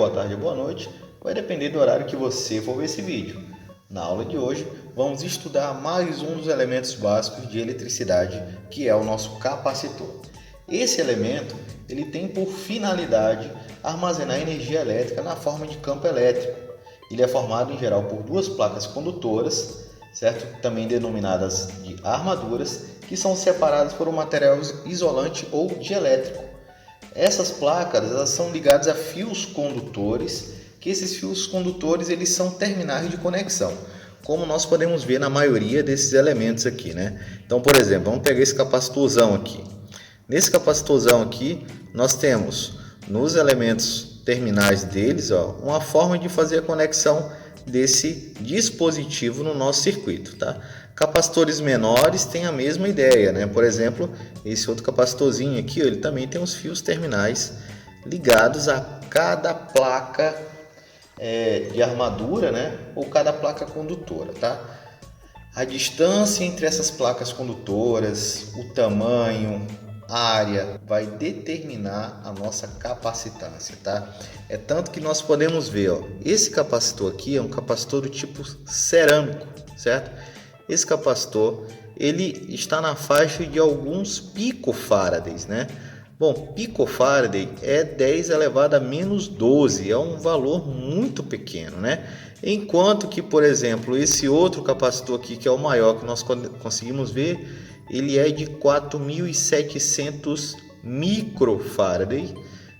boa tarde, boa noite, vai depender do horário que você for ver esse vídeo. Na aula de hoje, vamos estudar mais um dos elementos básicos de eletricidade, que é o nosso capacitor. Esse elemento, ele tem por finalidade armazenar energia elétrica na forma de campo elétrico. Ele é formado em geral por duas placas condutoras, certo? Também denominadas de armaduras, que são separadas por um material isolante ou dielétrico. Essas placas, elas são ligadas a fios condutores, que esses fios condutores eles são terminais de conexão, como nós podemos ver na maioria desses elementos aqui, né? Então, por exemplo, vamos pegar esse capacitorzão aqui. Nesse capacitorzão aqui, nós temos nos elementos terminais deles, uma forma de fazer a conexão desse dispositivo no nosso circuito, tá? Capacitores menores têm a mesma ideia, né? Por exemplo, esse outro capacitorzinho aqui, ele também tem os fios terminais ligados a cada placa de armadura, né? Ou cada placa condutora, tá? A distância entre essas placas condutoras, o tamanho, a área vai determinar a nossa capacitância, tá? É tanto que nós podemos ver, esse capacitor aqui é um capacitor do tipo cerâmico, certo? Esse capacitor, ele está na faixa de alguns picofarads, né? Bom, picofarad é 10 elevado a menos 12, é um valor muito pequeno, né? Enquanto que, por exemplo, esse outro capacitor aqui, que é o maior que nós conseguimos ver, ele é de 4.700 microfarad,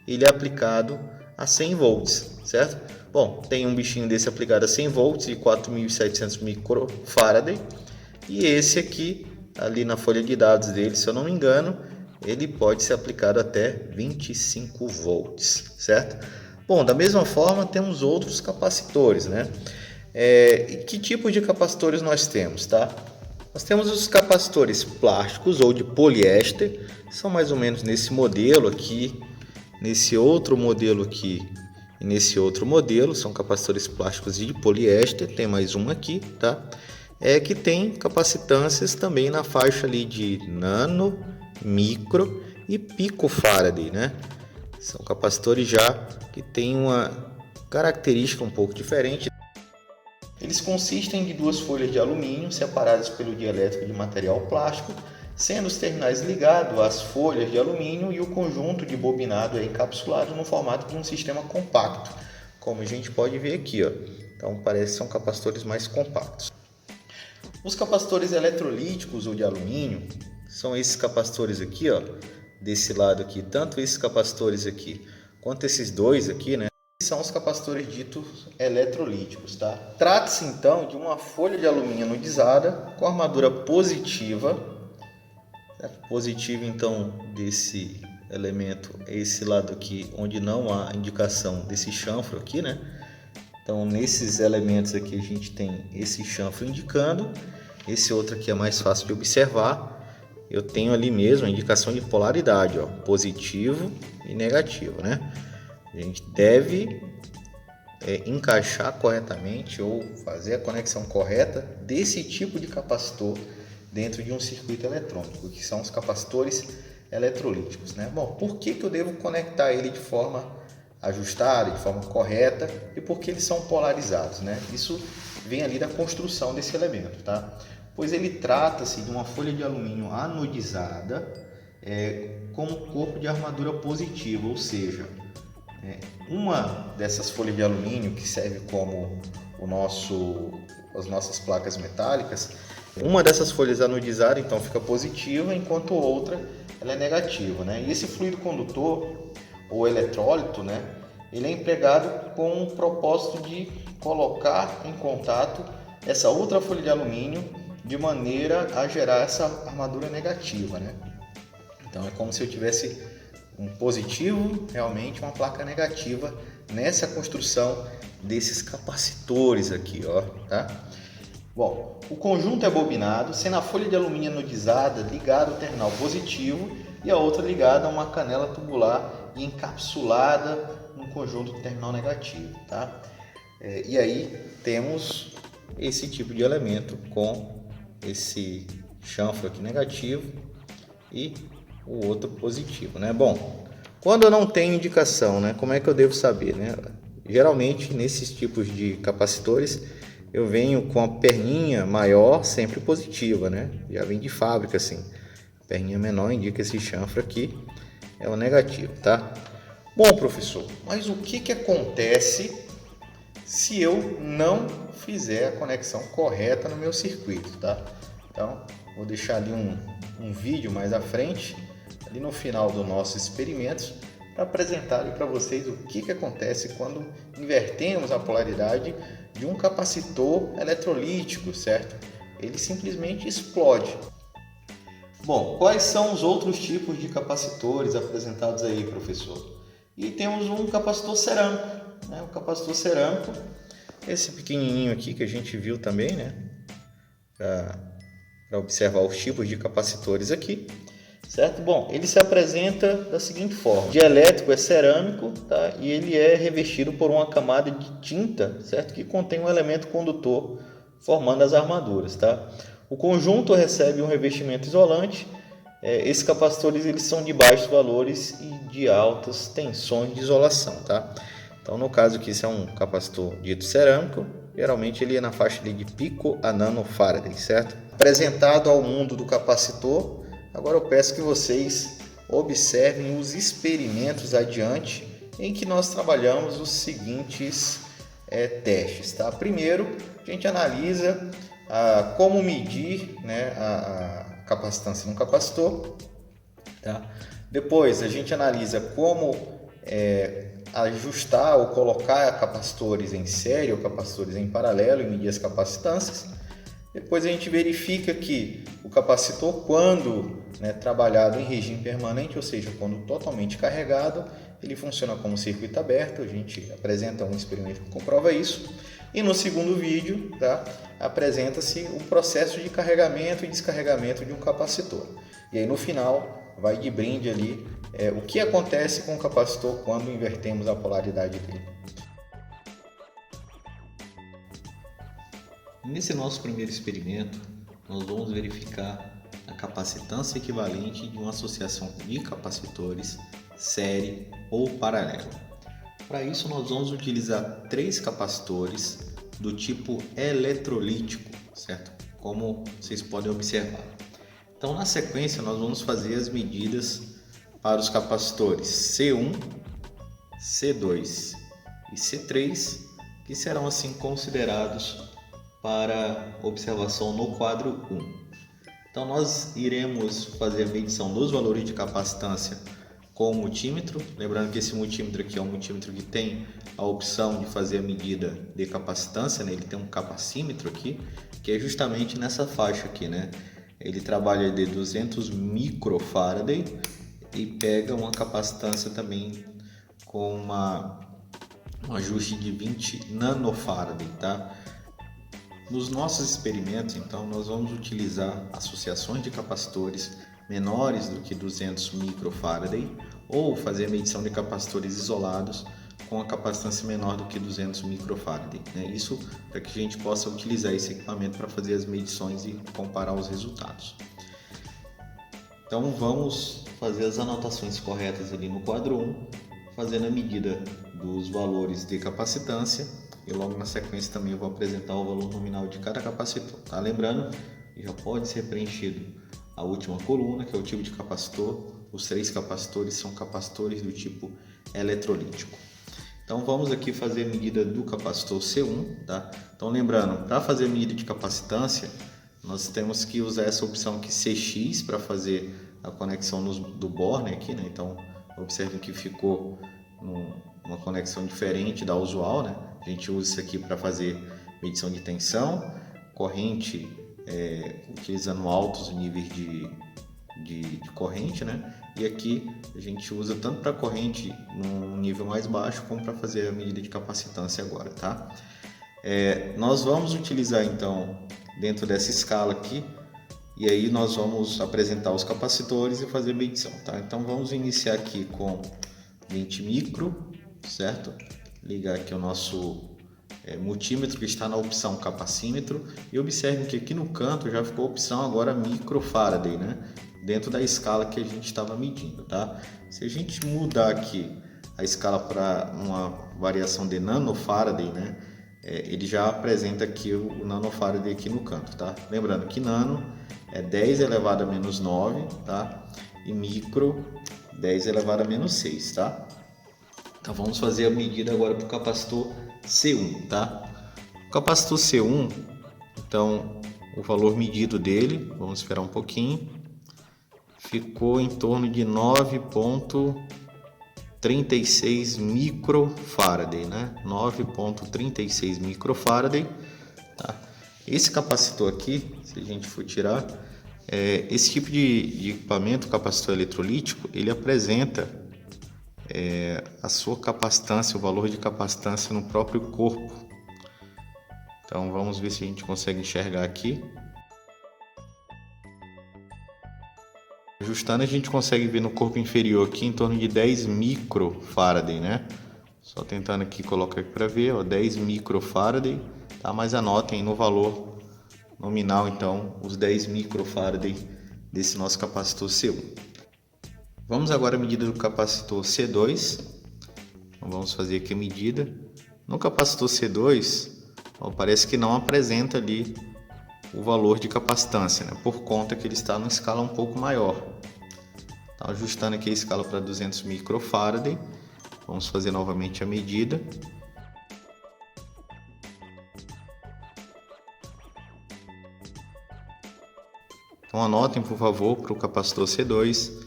ele é aplicado a 100 volts, certo? Bom, tem um bichinho desse aplicado a 100 volts e 4.700 microfarad, e esse aqui, ali na folha de dados dele, se eu não me engano, ele pode ser aplicado até 25 volts, certo? Bom, da mesma forma temos outros capacitores, né? Que tipo de capacitores nós temos, tá? Nós temos os capacitores plásticos ou de poliéster, são mais ou menos nesse modelo aqui, nesse outro modelo aqui e nesse outro modelo, são capacitores plásticos de poliéster, tem mais um aqui, tá? Que tem capacitâncias também na faixa ali de nano, micro e picofarad, né? São capacitores já que têm uma característica um pouco diferente. Eles consistem de duas folhas de alumínio separadas pelo dielétrico de material plástico, sendo os terminais ligados às folhas de alumínio e o conjunto de bobinado é encapsulado no formato de um sistema compacto, como a gente pode ver aqui, Então parece que são capacitores mais compactos. Os capacitores eletrolíticos ou de alumínio são esses capacitores aqui, desse lado aqui, tanto esses capacitores aqui quanto esses dois aqui, né? São os capacitores ditos eletrolíticos, tá? Trata-se então de uma folha de alumínio anodizada com armadura positiva, certo? Positiva então desse elemento é esse lado aqui, onde não há indicação desse chanfro aqui, né? Então nesses elementos aqui a gente tem esse chanfro indicando, esse outro aqui é mais fácil de observar. Eu tenho ali mesmo a indicação de polaridade, positivo e negativo, né? A gente deve encaixar corretamente ou fazer a conexão correta desse tipo de capacitor dentro de um circuito eletrônico, que são os capacitores eletrolíticos, né? Bom, por que eu devo conectar ele de forma ajustada, de forma correta e por que eles são polarizados, né? Isso vem ali da construção desse elemento, tá? Pois ele trata-se de uma folha de alumínio anodizada com um corpo de armadura positiva, ou seja, uma dessas folhas de alumínio que serve como as nossas placas metálicas, uma dessas folhas anodizada então fica positiva, enquanto outra ela é negativa, né? E esse fluido condutor ou eletrólito, né, ele é empregado com o propósito de colocar em contato essa outra folha de alumínio de maneira a gerar essa armadura negativa, né? Então é como se eu tivesse um positivo, realmente uma placa negativa nessa construção desses capacitores aqui, tá? Bom, o conjunto é bobinado, sendo a folha de alumínio anodizada ligada ao terminal positivo e a outra ligada a uma canela tubular e encapsulada no conjunto do terminal negativo, tá? E aí temos esse tipo de elemento com esse chanfro aqui negativo e o outro positivo, né? Bom, quando eu não tenho indicação, né? Como é que eu devo saber, né? Geralmente nesses tipos de capacitores eu venho com a perninha maior sempre positiva, né? Já vem de fábrica assim. A perninha menor indica esse chanfre aqui, é o negativo, tá? Bom, professor, mas o que acontece se eu não fizer a conexão correta no meu circuito, tá? Então, vou deixar ali um vídeo mais à frente, ali no final do nosso experimento, para apresentar para vocês o que acontece quando invertemos a polaridade de um capacitor eletrolítico, certo? Ele simplesmente explode. Bom, quais são os outros tipos de capacitores apresentados aí, professor? E temos um capacitor cerâmico, né? O capacitor cerâmico, esse pequenininho aqui que a gente viu também, né? Para observar os tipos de capacitores aqui, certo? Bom, ele se apresenta da seguinte forma: o dielétrico é cerâmico, tá? E ele é revestido por uma camada de tinta, certo? Que contém um elemento condutor formando as armaduras, tá? O conjunto recebe um revestimento isolante. Esses capacitores eles são de baixos valores e de altas tensões de isolação, tá? Então, no caso aqui, esse é um capacitor dito cerâmico, geralmente ele é na faixa de pico a nanofarad, certo? Apresentado ao mundo do capacitor, agora eu peço que vocês observem os experimentos adiante em que nós trabalhamos os seguintes testes, tá? Primeiro, a gente analisa como medir, né, a capacitância de um capacitor, tá? Depois a gente analisa como ajustar ou colocar capacitores em série ou capacitores em paralelo e medir as capacitâncias. Depois a gente verifica que o capacitor, quando trabalhado em regime permanente, ou seja, quando totalmente carregado, ele funciona como circuito aberto. A gente apresenta um experimento que comprova isso. E no segundo vídeo, tá, apresenta-se o processo de carregamento e descarregamento de um capacitor. E aí no final vai de brinde ali o que acontece com o capacitor quando invertemos a polaridade dele. Nesse nosso primeiro experimento, nós vamos verificar a capacitância equivalente de uma associação de capacitores série ou paralelo. Para isso, nós vamos utilizar 3 capacitores do tipo eletrolítico, certo? Como vocês podem observar. Então, na sequência, nós vamos fazer as medidas para os capacitores C1, C2 e C3, que serão assim considerados para observação no quadro 1. Então, nós iremos fazer a medição dos valores de capacitância com o multímetro. Lembrando que esse multímetro aqui é um multímetro que tem a opção de fazer a medida de capacitância, né? Ele tem um capacímetro aqui, que é justamente nessa faixa aqui, né? Ele trabalha de 200 microfarad e pega uma capacitância também com um ajuste de 20 nanofarad, tá? Nos nossos experimentos, então, nós vamos utilizar associações de capacitores menores do que 200 microfarad ou fazer a medição de capacitores isolados com a capacitância menor do que 200 microfarad, né? Isso para que a gente possa utilizar esse equipamento para fazer as medições e comparar os resultados. Então vamos fazer as anotações corretas ali no quadro 1, fazendo a medida dos valores de capacitância, e logo na sequência também eu vou apresentar o valor nominal de cada capacitor, tá? Lembrando que já pode ser preenchido a última coluna, que é o tipo de capacitor. Os 3 capacitores são capacitores do tipo eletrolítico. Então vamos aqui fazer a medida do capacitor C1, tá? Então lembrando, para fazer a medida de capacitância, nós temos que usar essa opção aqui CX para fazer a conexão do borne aqui, né? Então observem que ficou uma conexão diferente da usual, né? A gente usa isso aqui para fazer medição de tensão, corrente, utilizando altos níveis de corrente, né? E aqui a gente usa tanto para corrente num nível mais baixo como para fazer a medida de capacitância agora, tá? Nós vamos utilizar então dentro dessa escala aqui, e aí nós vamos apresentar os capacitores e fazer medição, tá? Então vamos iniciar aqui com 20 micro, certo? Ligar aqui o nosso multímetro, que está na opção capacímetro, e observem que aqui no canto já ficou a opção agora microfarad, né? Dentro da escala que a gente estava medindo, tá? Se a gente mudar aqui a escala para uma variação de nanofaraday, né? Ele já apresenta aqui o nanofaraday aqui no canto, tá? Lembrando que nano é 10 elevado a menos 9, tá? E micro 10 elevado a menos 6, tá? Então vamos fazer a medida agora para o capacitor C1, tá? O capacitor C1, então o valor medido dele, vamos esperar um pouquinho, ficou em torno de 9,36 microfaraday, né? 9,36 microfaraday, tá? Esse capacitor aqui, se a gente for tirar, esse tipo de equipamento, capacitor eletrolítico, ele apresenta a sua capacitância, o valor de capacitância no próprio corpo. Então vamos ver se a gente consegue enxergar aqui. Ajustando, a gente consegue ver no corpo inferior aqui em torno de 10 microfaraday, né? Só tentando aqui colocar aqui para ver, ó, 10 microfaraday, tá? Mas anotem no valor nominal, então, os 10 microfaraday desse nosso capacitor C1. Vamos agora à medida do capacitor C2. Então, vamos fazer aqui a medida. No capacitor C2, ó, parece que não apresenta ali o valor de capacitância, né? Por conta que ele está numa escala um pouco maior. Então, ajustando aqui a escala para 200 microfaraday, vamos fazer novamente a medida. Então anotem, por favor, para o capacitor C2,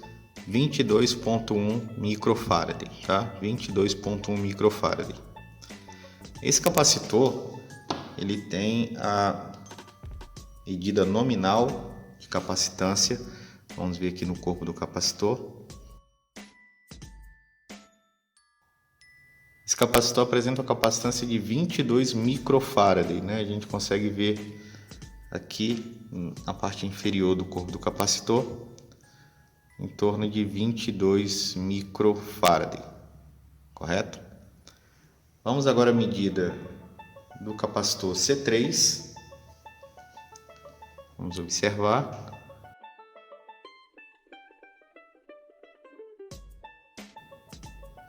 22,1 microfaraday, tá? 22,1 microfaraday. Esse capacitor, ele tem a medida nominal de capacitância. Vamos ver aqui no corpo do capacitor. Esse capacitor apresenta uma capacitância de 22 microfaraday, né? A gente consegue ver aqui na parte inferior do corpo do capacitor, em torno de 22 microfaraday, correto? Vamos agora à medida do capacitor C3. Vamos observar.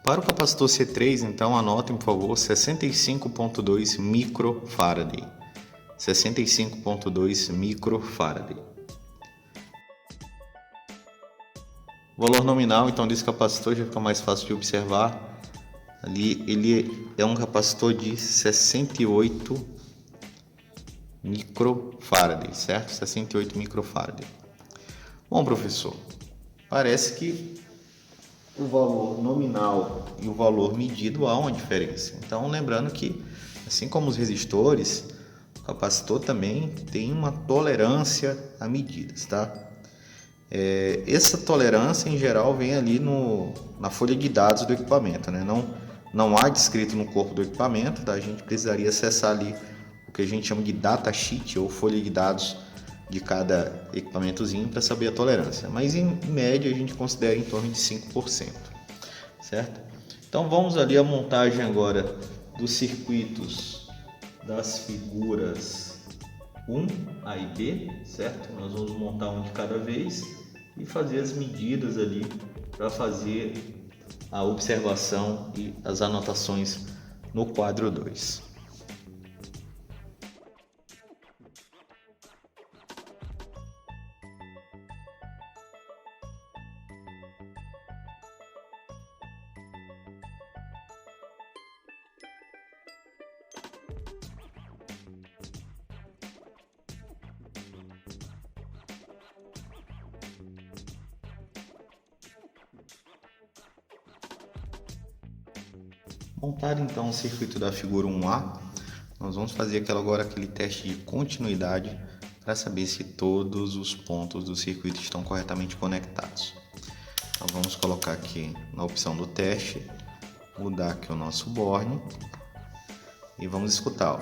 Para o capacitor C3, então, anotem, por favor, 65,2 microfaraday. 65,2 microfaraday. O valor nominal, então, desse capacitor já fica mais fácil de observar. Ali ele é um capacitor de 68 microfaraday, certo? 68 microfaraday. Bom, professor, parece que o valor nominal e o valor medido há uma diferença. Então, lembrando que, assim como os resistores, o capacitor também tem uma tolerância a medidas, tá? Essa tolerância, em geral, vem ali na folha de dados do equipamento, né? Não há descrito no corpo do equipamento, tá? A gente precisaria acessar ali o que a gente chama de datasheet ou folha de dados de cada equipamentozinho para saber a tolerância, mas em média a gente considera em torno de 5%, certo? Então vamos ali a montagem agora dos circuitos das figuras 1A e B, certo? Nós vamos montar um de cada vez e fazer as medidas ali para fazer a observação e as anotações no quadro 2. Montado então o circuito da figura 1A, nós vamos fazer aquele teste de continuidade para saber se todos os pontos do circuito estão corretamente conectados. Então vamos colocar aqui na opção do teste, mudar aqui o nosso borne e vamos escutar. Ó.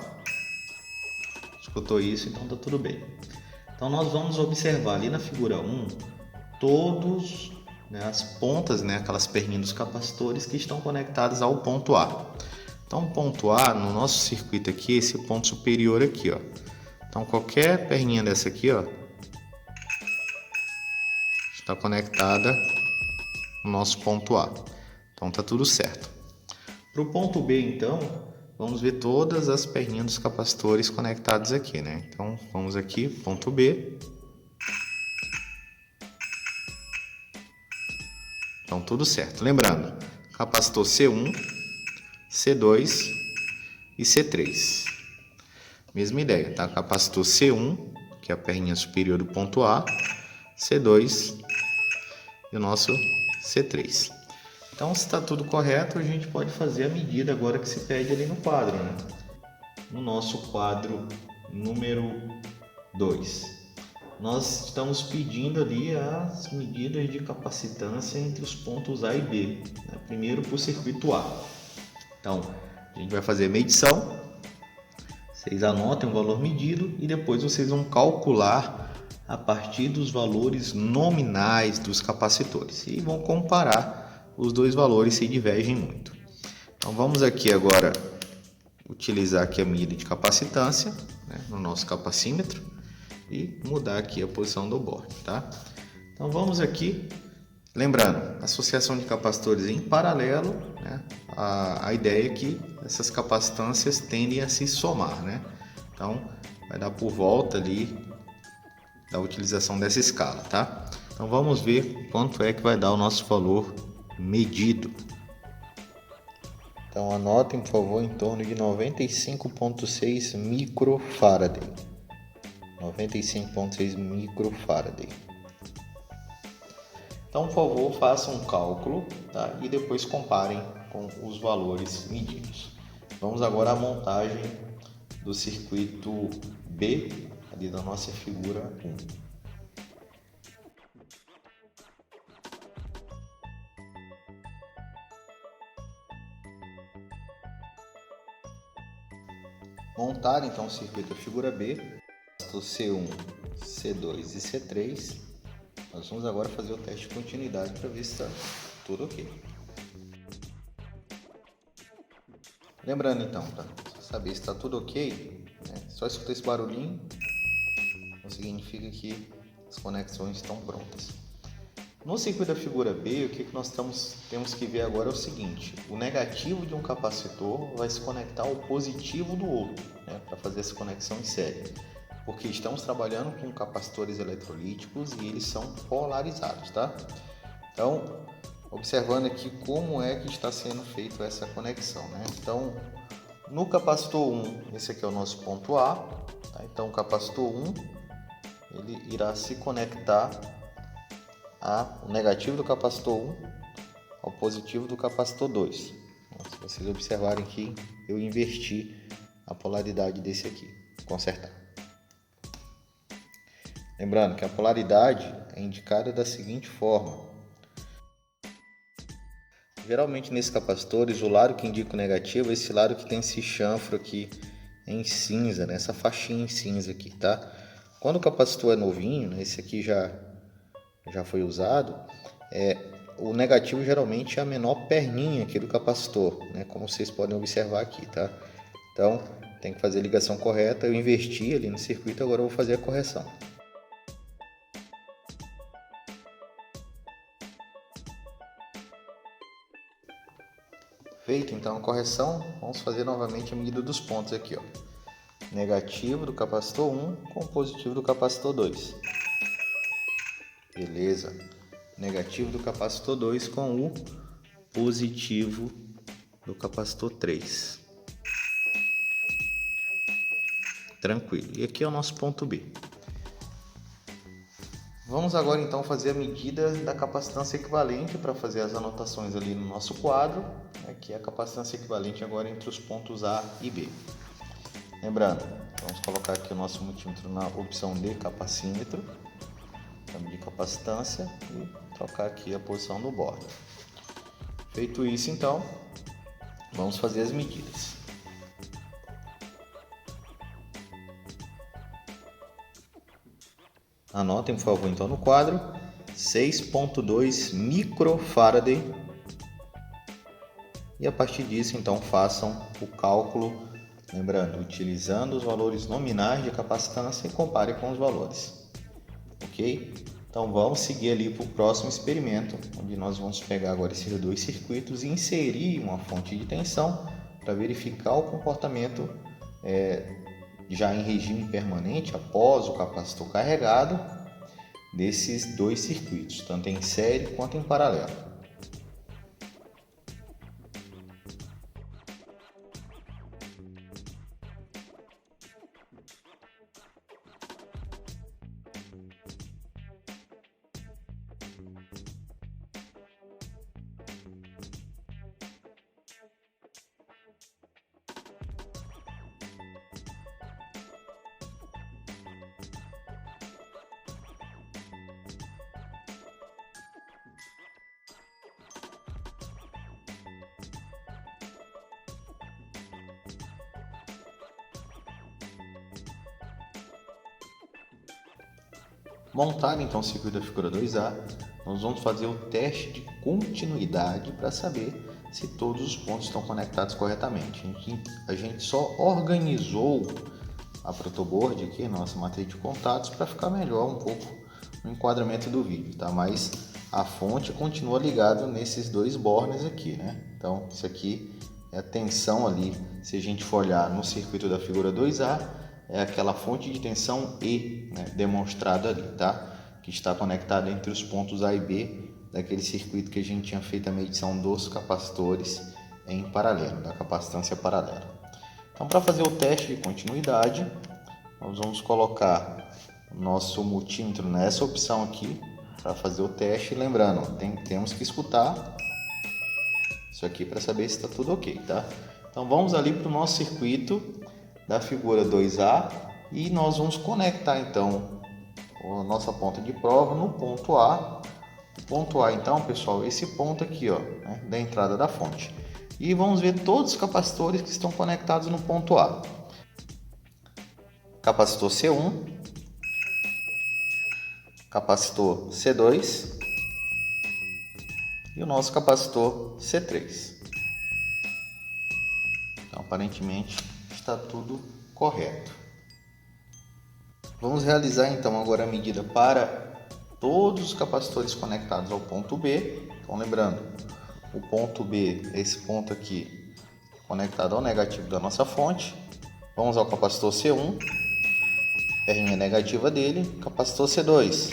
Escutou isso, então está tudo bem. Então nós vamos observar ali na figura 1 todos as pontas, aquelas perninhas dos capacitores que estão conectadas ao ponto A. Então, o ponto A, no nosso circuito aqui, esse ponto superior aqui, ó. Então, qualquer perninha dessa aqui, ó, está conectada no nosso ponto A. Então, tá tudo certo. Para o ponto B, então, vamos ver todas as perninhas dos capacitores conectados aqui, né? Então, vamos aqui, ponto B. Então, tudo certo. Lembrando, capacitor C1, C2 e C3. Mesma ideia, tá? Capacitor C1, que é a perninha superior do ponto A, C2 e o nosso C3. Então, se está tudo correto, a gente pode fazer a medida agora que se pede ali no quadro, né? No nosso quadro número 2. Nós estamos pedindo ali as medidas de capacitância entre os pontos A e B, né? Primeiro para o circuito A. Então, a gente vai fazer a medição, vocês anotem o valor medido e depois vocês vão calcular a partir dos valores nominais dos capacitores e vão comparar os dois valores se divergem muito. Então vamos aqui agora utilizar aqui a medida de capacitância, né, no nosso capacímetro e mudar aqui a posição do borde, tá? Então vamos aqui, lembrando, associação de capacitores em paralelo, né, a ideia é que essas capacitâncias tendem a se somar, né? Então vai dar por volta ali da utilização dessa escala, tá? Então vamos ver quanto é que vai dar o nosso valor medido. Então anotem, por favor, em torno de 95,6 microfaraday. 95,6 microfaraday. Então, por favor, façam um cálculo, tá? E depois comparem com os valores medidos. Vamos agora à montagem do circuito B, ali da nossa figura 1. Montar então o circuito da figura B, C1, C2 e C3. Nós vamos agora fazer o teste de continuidade para ver se está tudo ok. Lembrando então, para saber se está tudo ok, né, só escutar esse barulhinho, significa que as conexões estão prontas. No circuito da figura B, o que nós temos que ver agora é o seguinte: o negativo de um capacitor vai se conectar ao positivo do outro, né, para fazer essa conexão em série, porque estamos trabalhando com capacitores eletrolíticos e eles são polarizados, tá? Então, observando aqui como é que está sendo feita essa conexão, né? Então, no capacitor 1, esse aqui é o nosso ponto A, tá? Então, o capacitor 1 ele irá se conectar o negativo do capacitor 1 ao positivo do capacitor 2. Se vocês observarem que eu inverti a polaridade desse aqui, vou consertar. Lembrando que a polaridade é indicada da seguinte forma: geralmente nesses capacitores o lado que indica o negativo é esse lado que tem esse chanfro aqui em cinza, né? Essa faixinha em cinza aqui, tá? Quando o capacitor é novinho, né? Esse aqui já foi usado, o negativo geralmente é a menor perninha aqui do capacitor, né? Como vocês podem observar aqui, tá? Então tem que fazer a ligação correta. Eu inverti ali no circuito, agora eu vou fazer a correção. Feito então a correção, vamos fazer novamente a medida dos pontos aqui, ó. Negativo do capacitor 1 com o positivo do capacitor 2. Beleza. Negativo do capacitor 2 com o positivo do capacitor 3. Tranquilo. E aqui é o nosso ponto B. Vamos agora então fazer a medida da capacitância equivalente para fazer as anotações ali no nosso quadro, né, que é a capacitância equivalente agora entre os pontos A e B. Lembrando, vamos colocar aqui o nosso multímetro na opção de capacímetro, para medir capacitância e trocar aqui a posição do bordo. Feito isso então, vamos fazer as medidas. Anotem, por favor, então no quadro, 6,2 microfaraday. E a partir disso, então, façam o cálculo, lembrando, utilizando os valores nominais de capacitância e compare com os valores. Ok? Então vamos seguir ali para o próximo experimento, onde nós vamos pegar agora esses dois circuitos e inserir uma fonte de tensão para verificar o comportamento já em regime permanente após o capacitor carregado desses dois circuitos, tanto em série quanto em paralelo. Montado então o circuito da figura 2A, nós vamos fazer o teste de continuidade para saber se todos os pontos estão conectados corretamente. A gente só organizou a protoboard aqui, nossa matriz de contatos, para ficar melhor um pouco no enquadramento do vídeo, tá? Mas a fonte continua ligada nesses dois bornes aqui, né? Então isso aqui é a tensão ali, se a gente for olhar no circuito da figura 2A, é aquela fonte de tensão E, né, demonstrada ali, tá? Que está conectada entre os pontos A e B daquele circuito que a gente tinha feito a medição dos capacitores em paralelo, da capacitância paralela. Então, para fazer o teste de continuidade, nós vamos colocar o nosso multímetro nessa opção aqui para fazer o teste. Lembrando, temos que escutar isso aqui para saber se está tudo ok, tá? Então, vamos ali para o nosso circuito da figura 2A e nós vamos conectar então a nossa ponta de prova no ponto A. Ponto A então, pessoal, esse ponto aqui, ó, né, da entrada da fonte. E vamos ver todos os capacitores que estão conectados no ponto A. Capacitor C1, capacitor C2 e o nosso capacitor C3. Então, aparentemente está tudo correto. Vamos realizar então agora a medida para todos os capacitores conectados ao ponto B. Então, lembrando, o ponto B é esse ponto aqui conectado ao negativo da nossa fonte. Vamos ao capacitor C1, perninha negativa dele, capacitor C2,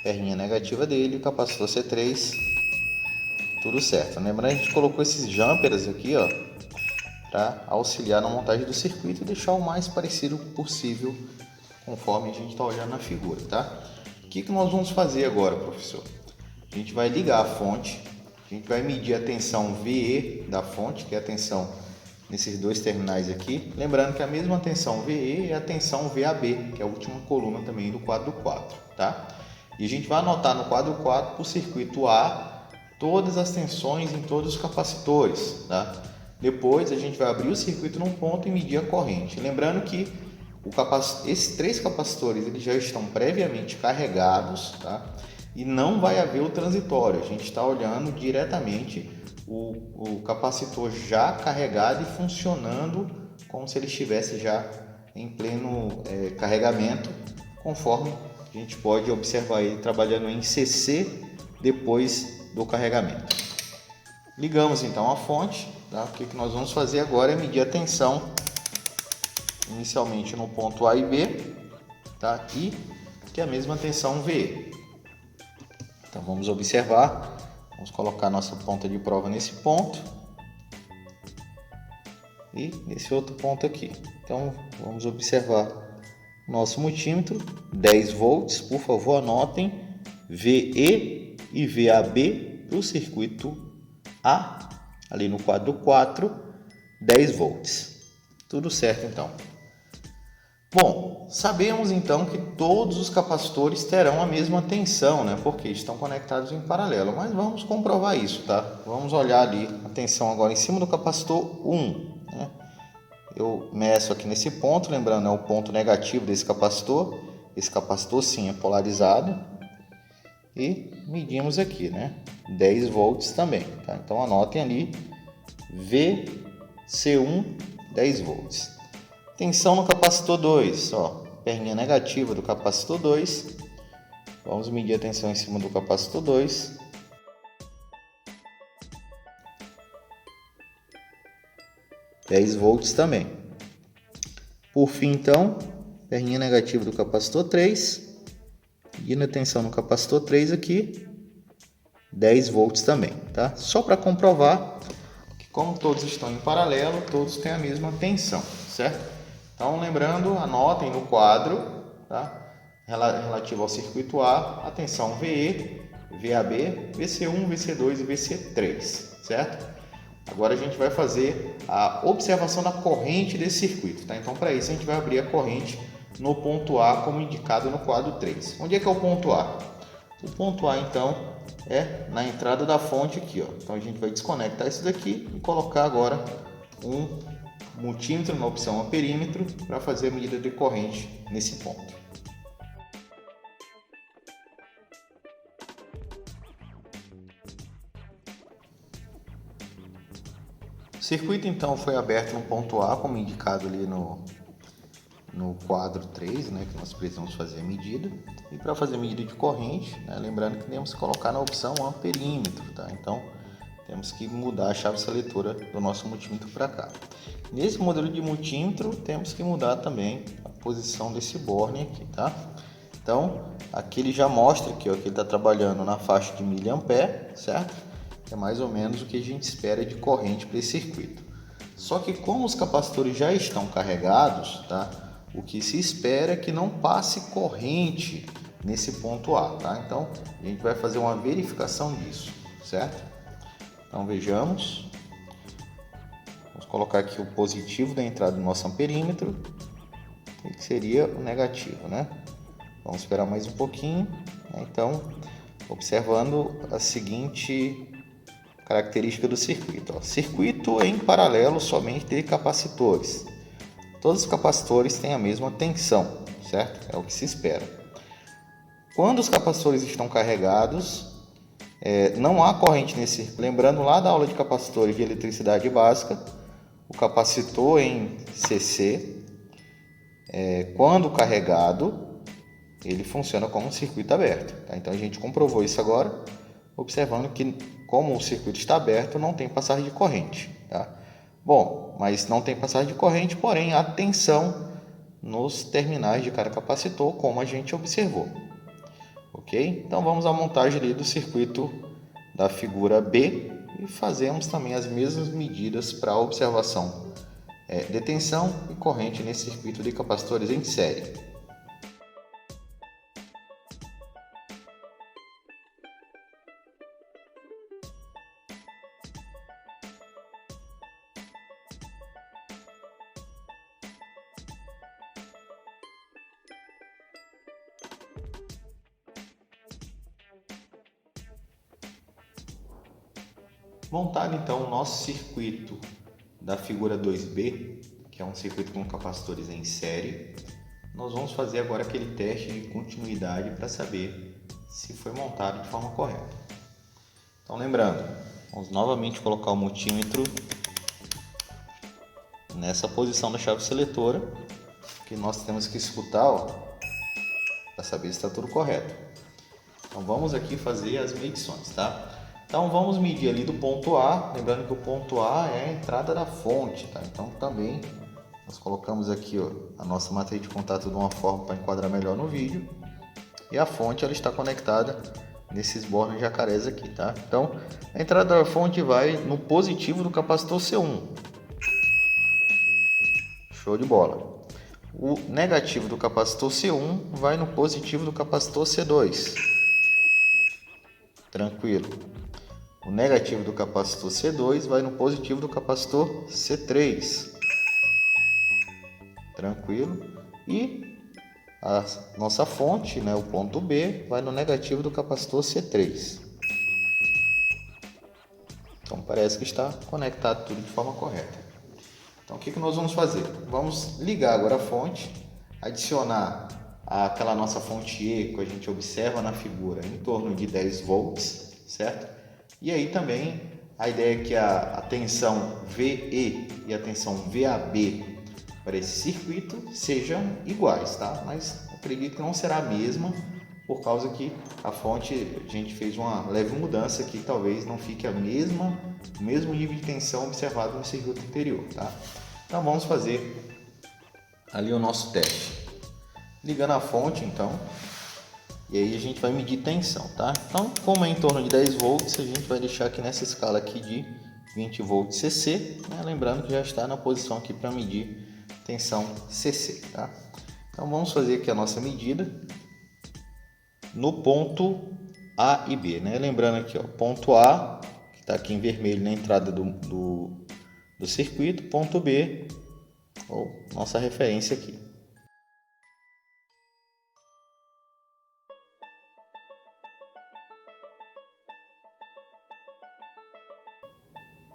perninha negativa dele, capacitor C3, tudo certo. Lembrando, a gente colocou esses jumpers aqui, ó, para auxiliar na montagem do circuito e deixar o mais parecido possível conforme a gente está olhando na figura, tá? O que nós vamos fazer agora, professor? A gente vai ligar a fonte, a gente vai medir a tensão VE da fonte, que é a tensão nesses dois terminais aqui. Lembrando que a mesma tensão VE é a tensão VAB, que é a última coluna também do quadro 4, tá? E a gente vai anotar no quadro 4 para o circuito A todas as tensões em todos os capacitores, tá? Depois a gente vai abrir o circuito num ponto e medir a corrente. Lembrando que esses três capacitores eles já estão previamente carregados, tá? E não vai haver o transitório. A gente está olhando diretamente o capacitor já carregado e funcionando como se ele estivesse já em pleno carregamento, conforme a gente pode observar ele trabalhando em CC depois do carregamento. Ligamos então a fonte. Tá? O que nós vamos fazer agora é medir a tensão inicialmente no ponto A e B, tá? E que é a mesma tensão VE. Então vamos observar, vamos colocar nossa ponta de prova nesse ponto e nesse outro ponto aqui. Então vamos observar o nosso multímetro, 10 volts, por favor anotem, VE e VAB para o circuito A. Ali no quadro 4, 10 volts. Tudo certo então. Bom, sabemos então que todos os capacitores terão a mesma tensão, né? Porque estão conectados em paralelo. Mas vamos comprovar isso, tá? Vamos olhar ali a tensão agora em cima do capacitor 1, né? Eu meço aqui nesse ponto, lembrando, é o ponto negativo desse capacitor. Esse capacitor sim é polarizado. E medimos aqui, né? 10 volts também, tá? Então anotem ali, VC1, 10 volts. Tensão no capacitor 2, ó, perninha negativa do capacitor 2. Vamos medir a tensão em cima do capacitor 2. V também. Por fim, então, perninha negativa do capacitor 3. Medindo a tensão no capacitor 3 aqui, 10 volts também, tá? Só para comprovar que, como todos estão em paralelo, todos têm a mesma tensão, certo? Então, lembrando, anotem no quadro, tá? Relativo ao circuito A tensão VE, VAB, VC1, VC2 e VC3, certo? Agora a gente vai fazer a observação da corrente desse circuito, tá? Então, para isso, a gente vai abrir a corrente no ponto A, como indicado no quadro 3. Onde é que é o ponto A? O ponto A, então, é na entrada da fonte aqui, ó. Então, a gente vai desconectar isso daqui e colocar agora um multímetro na opção amperímetro para fazer a medida de corrente nesse ponto. O circuito, então, foi aberto no ponto A, como indicado ali no quadro 3, né, que nós precisamos fazer a medida. E para fazer a medida de corrente, né, lembrando que temos que colocar na opção amperímetro, tá? Então, temos que mudar a chave seletora do nosso multímetro para cá. Nesse modelo de multímetro, temos que mudar também a posição desse borne aqui, tá? Então, aqui ele já mostra aqui, ó, que ele está trabalhando na faixa de miliampere, certo? Que é mais ou menos o que a gente espera de corrente para esse circuito. Só que como os capacitores já estão carregados, tá? O que se espera é que não passe corrente nesse ponto A, tá? Então, a gente vai fazer uma verificação disso, certo? Então, vejamos. Vamos colocar aqui o positivo da entrada do nosso amperímetro, que seria o negativo, né? Vamos esperar mais um pouquinho, né? Então, observando a seguinte característica do circuito, ó. Circuito em paralelo somente de capacitores. Todos os capacitores têm a mesma tensão, certo? É o que se espera. Quando os capacitores estão carregados, não há corrente nesse circuito. Lembrando lá da aula de capacitores de eletricidade básica, o capacitor em CC, quando carregado, ele funciona como um circuito aberto, tá? Então a gente comprovou isso agora, observando que, como o circuito está aberto, não tem passagem de corrente, tá? Bom, mas não tem passagem de corrente, porém há tensão nos terminais de cada capacitor, como a gente observou. Ok? Então vamos à montagem ali do circuito da figura B e fazemos também as mesmas medidas para a observação de tensão e corrente nesse circuito de capacitores em série. Montado então o nosso circuito da figura 2B, que é um circuito com capacitores em série, nós vamos fazer agora aquele teste de continuidade para saber se foi montado de forma correta. Então, lembrando, vamos novamente colocar o multímetro nessa posição da chave seletora, que nós temos que escutar para saber se está tudo correto. Então vamos aqui fazer as medições, tá? Então vamos medir ali do ponto A, lembrando que o ponto A é a entrada da fonte, tá? Então também nós colocamos aqui, ó, a nossa matriz de contato de uma forma para enquadrar melhor no vídeo. E a fonte ela está conectada nesses bornes jacarés aqui, tá? Então a entrada da fonte vai no positivo do capacitor C1. Show de bola. O negativo do capacitor C1 vai no positivo do capacitor C2. Tranquilo. O negativo do capacitor C2 vai no positivo do capacitor C3. Tranquilo. E a nossa fonte, né, o ponto B, vai no negativo do capacitor C3. Então parece que está conectado tudo de forma correta. Então o que nós vamos fazer? Vamos ligar agora a fonte, adicionar aquela nossa fonte E que a gente observa na figura em torno de 10 volts, certo? E aí também a ideia é que a tensão VE e a tensão VAB para esse circuito sejam iguais, tá? Mas acredito que não será a mesma, por causa que a fonte, a gente fez uma leve mudança que talvez não fique o mesmo nível de tensão observado no circuito anterior, tá? Então vamos fazer ali o nosso teste. Ligando a fonte, então, e aí a gente vai medir tensão, tá? Então, como é em torno de 10 volts, a gente vai deixar aqui nessa escala aqui de 20 volts CC, né? Lembrando que já está na posição aqui para medir tensão CC, tá? Então vamos fazer aqui a nossa medida no ponto A e B, né? Lembrando aqui, ó, ponto A, que está aqui em vermelho na entrada do circuito, ponto B, ou nossa referência aqui.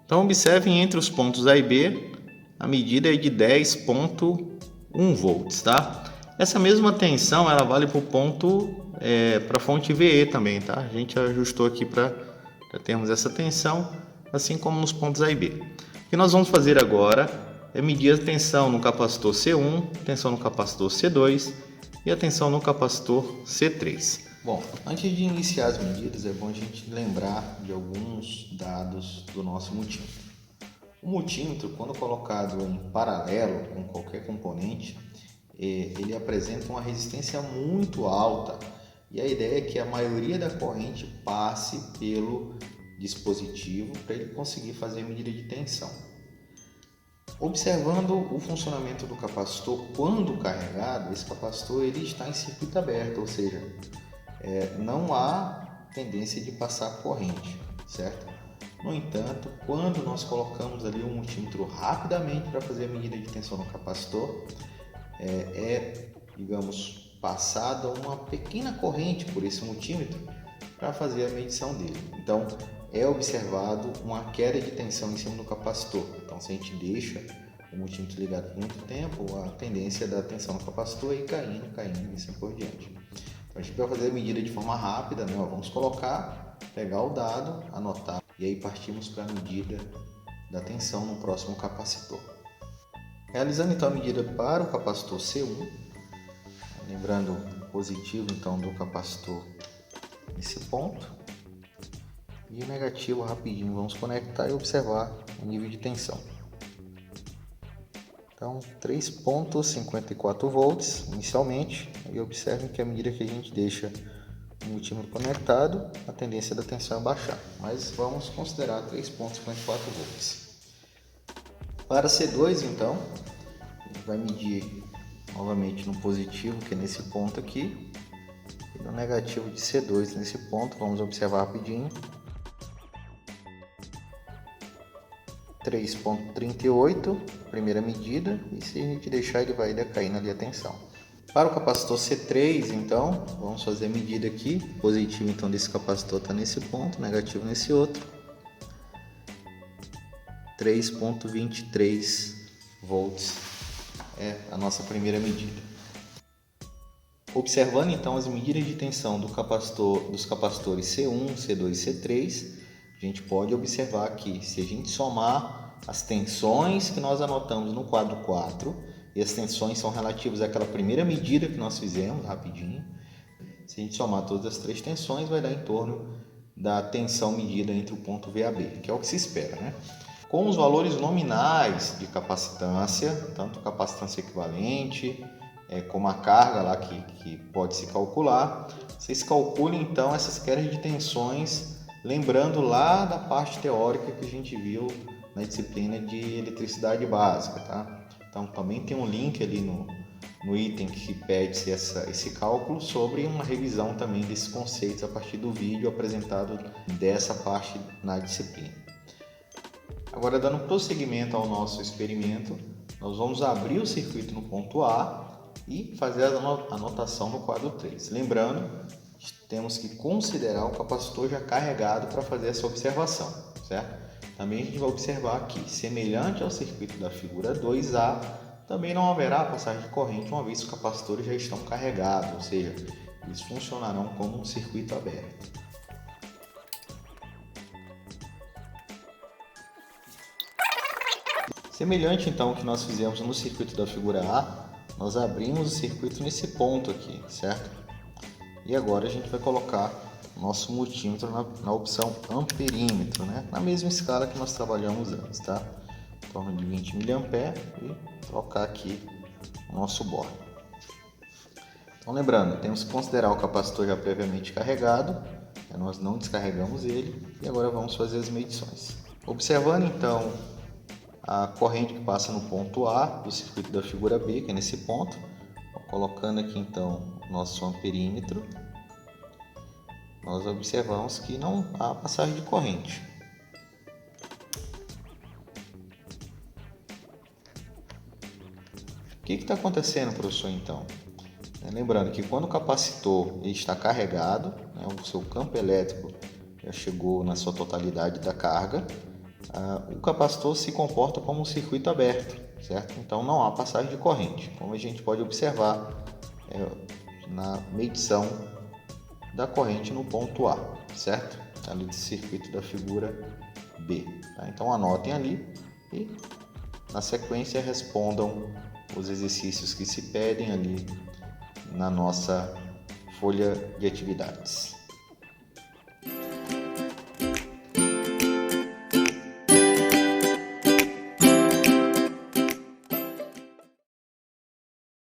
Então observem entre os pontos A e B, a medida é de 10,1 volts, tá? Essa mesma tensão ela vale para o ponto, para a fonte VE também, tá? A gente ajustou aqui para termos essa tensão, assim como nos pontos A e B. O que nós vamos fazer agora é medir a tensão no capacitor C1, tensão no capacitor C2 e a tensão no capacitor C3. Bom, antes de iniciar as medidas, é bom a gente lembrar de alguns dados do nosso multímetro. O multímetro, quando colocado em paralelo com qualquer componente, ele apresenta uma resistência muito alta e a ideia é que a maioria da corrente passe pelo dispositivo para ele conseguir fazer a medida de tensão. Observando o funcionamento do capacitor, quando carregado, esse capacitor ele está em circuito aberto, ou seja, não há tendência de passar corrente, certo? No entanto, quando nós colocamos ali um multímetro rapidamente para fazer a medida de tensão no capacitor, digamos, passada uma pequena corrente por esse multímetro para fazer a medição dele. Então, é observado uma queda de tensão em cima do capacitor. Então, se a gente deixa o multímetro ligado por muito tempo, a tendência da tensão no capacitor é ir caindo e assim por diante. Então, a gente vai fazer a medida de forma rápida, né? Vamos colocar, pegar o dado, anotar e aí partimos para a medida da tensão no próximo capacitor. Realizando então a medida para o capacitor C1, lembrando positivo então do capacitor nesse ponto e o negativo rapidinho, vamos conectar e observar o nível de tensão. Então 3,54 volts inicialmente, e observem que à medida que a gente deixa o multímetro conectado, a tendência da tensão é baixar, mas vamos considerar 3,54 volts. Para C2 então, a gente vai medir novamente no positivo, que é nesse ponto aqui, e no negativo de C2 nesse ponto, vamos observar rapidinho. 3,38, primeira medida, e se a gente deixar ele vai decaindo ali a tensão. Para o capacitor C3, então, vamos fazer a medida aqui, positivo então desse capacitor está nesse ponto, negativo nesse outro. 3,23 volts é a nossa primeira medida. Observando então as medidas de tensão dos capacitores C1, C2 e C3, a gente pode observar que se a gente somar as tensões que nós anotamos no quadro 4, e as tensões são relativas àquela primeira medida que nós fizemos, rapidinho, se a gente somar todas as três tensões, vai dar em torno da tensão medida entre o ponto V e a B, que é o que se espera, né? Com os valores nominais de capacitância, tanto capacitância equivalente, como a carga lá que pode se calcular, vocês calculem então essas quedas de tensões, lembrando lá da parte teórica que a gente viu na disciplina de eletricidade básica, tá? Então também tem um link ali no item que pede-se esse cálculo sobre uma revisão também desses conceitos a partir do vídeo apresentado dessa parte na disciplina. Agora, dando prosseguimento ao nosso experimento, nós vamos abrir o circuito no ponto A e fazer a anotação no quadro 3. Lembrando, temos que considerar o capacitor já carregado para fazer essa observação, certo? Também a gente vai observar que, semelhante ao circuito da figura 2A, também não haverá passagem de corrente uma vez que os capacitores já estão carregados, ou seja, eles funcionarão como um circuito aberto. Semelhante então ao que nós fizemos no circuito da figura A, nós abrimos o circuito nesse ponto aqui, certo? E agora a gente vai colocar nosso multímetro na opção amperímetro, né? Na mesma escala que nós trabalhamos antes, tá? Em torno de 20 mA e trocar aqui o nosso borne. Então lembrando, temos que considerar o capacitor já previamente carregado, nós não descarregamos ele e agora vamos fazer as medições. Observando então a corrente que passa no ponto A do circuito da figura B, que é nesse ponto, colocando aqui então o nosso amperímetro, nós observamos que não há passagem de corrente. O que está acontecendo, professor, então? Lembrando que quando o capacitor está carregado, né, o seu campo elétrico já chegou na sua totalidade da carga, o capacitor se comporta como um circuito aberto, certo? Então não há passagem de corrente, como a gente pode observar na medição da corrente no ponto A, certo? Ali do circuito da figura B. Tá? Então anotem ali e na sequência respondam os exercícios que se pedem ali na nossa folha de atividades.